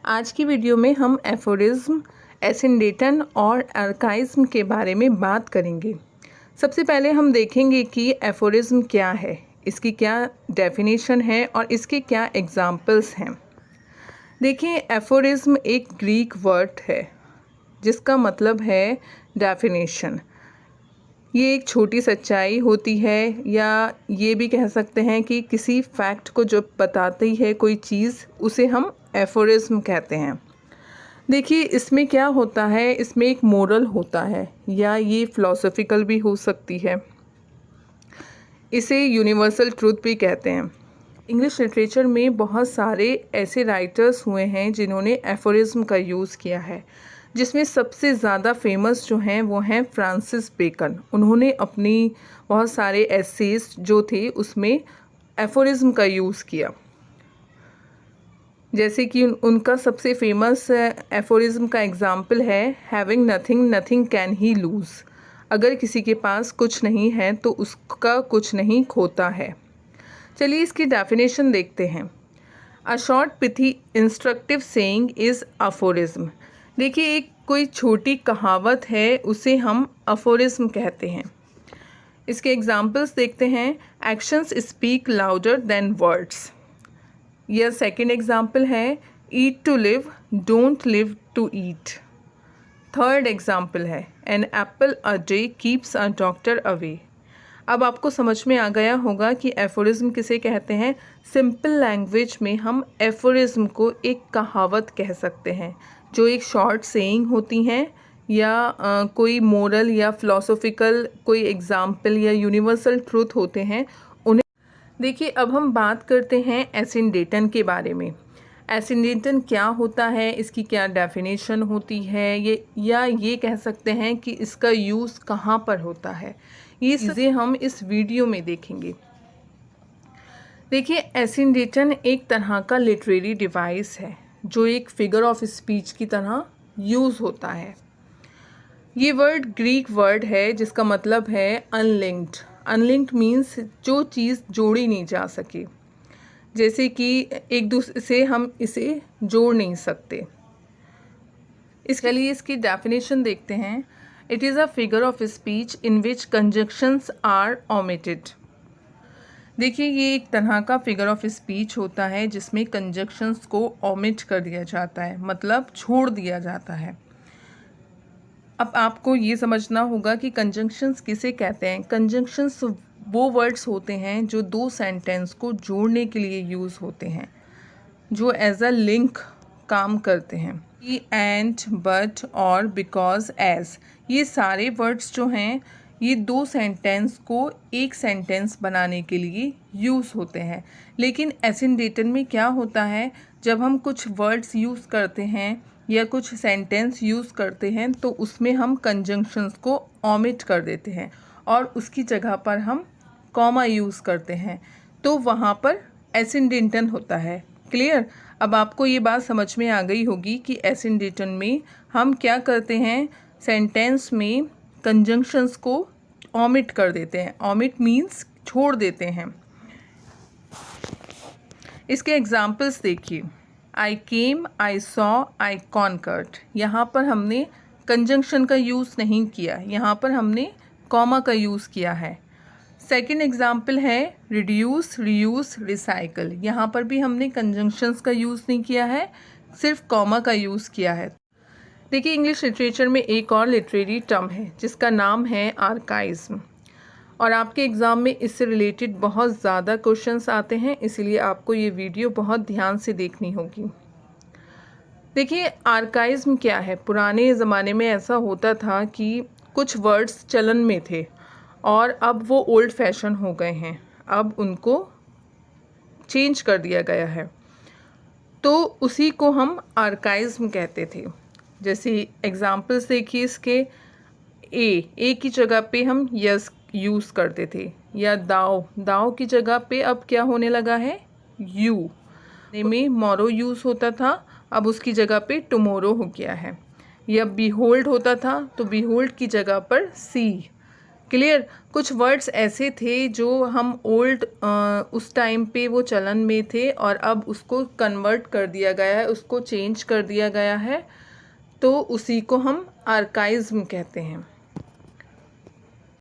आज की वीडियो में हम एफोरिज्म, एसिंडेटन और आर्काइज्म के बारे में बात करेंगे। सबसे पहले हम देखेंगे कि एफोरिज्म क्या है, इसकी क्या डेफिनेशन है और इसके क्या एग्जाम्पल्स हैं। देखिए, एफोरिज्म एक ग्रीक वर्ड है जिसका मतलब है डेफिनेशन। ये एक छोटी सच्चाई होती है, या ये भी कह सकते हैं कि किसी फैक्ट को जो बताती है कोई चीज़, उसे हम एफोरिज्म कहते हैं। देखिए, इसमें क्या होता है, इसमें एक मोरल होता है, या ये फ़िलोसॉफ़िकल भी हो सकती है। इसे यूनिवर्सल ट्रूथ भी कहते हैं। इंग्लिश लिटरेचर में बहुत सारे ऐसे राइटर्स हुए हैं जिन्होंने एफोरिज्म का यूज़ किया है, जिसमें सबसे ज़्यादा फेमस जो हैं वो हैं फ्रांसिस बेकन। उन्होंने अपनी बहुत सारे एसेज जो थे उसमें एफोरिज्म का यूज़ किया। जैसे कि उनका सबसे फेमस एफोरिज्म का एग्जाम्पल है, having nothing nothing can he lose. अगर किसी के पास कुछ नहीं है तो उसका कुछ नहीं खोता है। चलिए इसकी डेफिनेशन देखते हैं। A short pithy instructive saying is aphorism. देखिए, एक कोई छोटी कहावत है, उसे हम अफोरिज्म कहते हैं। इसके एग्जाम्पल्स देखते हैं। Actions speak louder than words. यह सेकंड एग्जाम्पल है, eat to live, don't live to eat. Third example है, an apple a day keeps a doctor away. अब आपको समझ में आ गया होगा कि एफोरिज्म किसे कहते हैं। सिंपल लैंग्वेज में हम एफोरिज्म को एक कहावत कह सकते हैं, जो एक शॉर्ट सेइंग होती हैं, या कोई मोरल या फिलोसॉफिकल कोई एग्जाम्पल या यूनिवर्सल ट्रूथ होते हैं उन्हें। देखिए, अब हम बात करते हैं एसिंडेटन के बारे में। एसिंडेटन क्या होता है, इसकी क्या डेफिनेशन होती है, ये कह सकते हैं कि इसका यूज़ कहाँ पर होता है। ये चीज़ें हम इस वीडियो में देखेंगे। देखिए, एसिंडेटन एक तरह का लिटरेरी डिवाइस है जो एक फिगर ऑफ स्पीच की तरह यूज़ होता है। ये वर्ड ग्रीक वर्ड है जिसका मतलब है अनलिंक्ड। अनलिंक्ड मीन्स जो चीज़ जोड़ी नहीं जा सके, जैसे कि एक दूसरे से हम इसे जोड़ नहीं सकते। इसके लिए इसकी डेफिनेशन देखते हैं। It is a figure of speech in which conjunctions are omitted. देखिए, ये एक तरह का फिगर ऑफ स्पीच होता है जिसमें कंजक्शंस को ओमिट कर दिया जाता है, मतलब छोड़ दिया जाता है। अब आपको ये समझना होगा कि कंजंक्शंस किसे कहते हैं। कंजंक्शंस वो वर्ड्स होते हैं जो दो सेंटेंस को जोड़ने के लिए यूज़ होते हैं, जो एज अ लिंक काम करते हैं। एंड, बट, और, बिकॉज, एज, ये सारे वर्ड्स जो हैं ये दो सेंटेंस को एक सेंटेंस बनाने के लिए यूज़ होते हैं। लेकिन एसिंडेटन में क्या होता है, जब हम कुछ वर्ड्स यूज़ करते हैं या कुछ सेंटेंस यूज़ करते हैं तो उसमें हम कंजंक्शंस को ओमिट कर देते हैं और उसकी जगह पर हम कॉमा यूज़ करते हैं, तो वहाँ पर एसिंडेटन होता है। क्लियर? अब आपको ये बात समझ में आ गई होगी कि एसिंडेटन में हम क्या करते हैं, सेंटेंस में कंजंक्शंस को ओमिट कर देते हैं। ओमिट मीन्स छोड़ देते हैं। इसके एग्जाम्पल्स देखिए। आई केम, आई सॉ, आई कॉन्कर्ड। यहाँ पर हमने कंजंक्शन का यूज़ नहीं किया, यहाँ पर हमने कॉमा का यूज़ किया है। सेकेंड एग्जाम्पल है रिड्यूस, रीयूज़, रिसाइकल। यहाँ पर भी हमने कंजंक्शंस का यूज़ नहीं किया है, सिर्फ कॉमा का यूज़ किया है। देखिए, इंग्लिश लिटरेचर में एक और लिटरेरी टर्म है जिसका नाम है आर्काइज्म, और आपके एग्ज़ाम में इससे रिलेटेड बहुत ज़्यादा क्वेश्चंस आते हैं, इसीलिए आपको ये वीडियो बहुत ध्यान से देखनी होगी। देखिए, आर्काइज्म क्या है। पुराने ज़माने में ऐसा होता था कि कुछ वर्ड्स चलन में थे और अब वो ओल्ड फैशन हो गए हैं, अब उनको चेंज कर दिया गया है, तो उसी को हम आर्काइज्म कहते थे। जैसे एग्जाम्पल्स देखिए इसके। ए की जगह पे हम यस यूज़ करते थे, या दाव की जगह पे अब क्या होने लगा है, यू। में मोरो यूज़ होता था, अब उसकी जगह पे टुमोरो हो गया है। या बीहोल्ड होता था तो बीहोल्ड की जगह पर सी। क्लियर। कुछ वर्ड्स ऐसे थे जो हम ओल्ड उस टाइम पे वो चलन में थे और अब उसको कन्वर्ट कर दिया गया है, उसको चेंज कर दिया गया है, तो उसी को हम आर्काइज्म कहते हैं।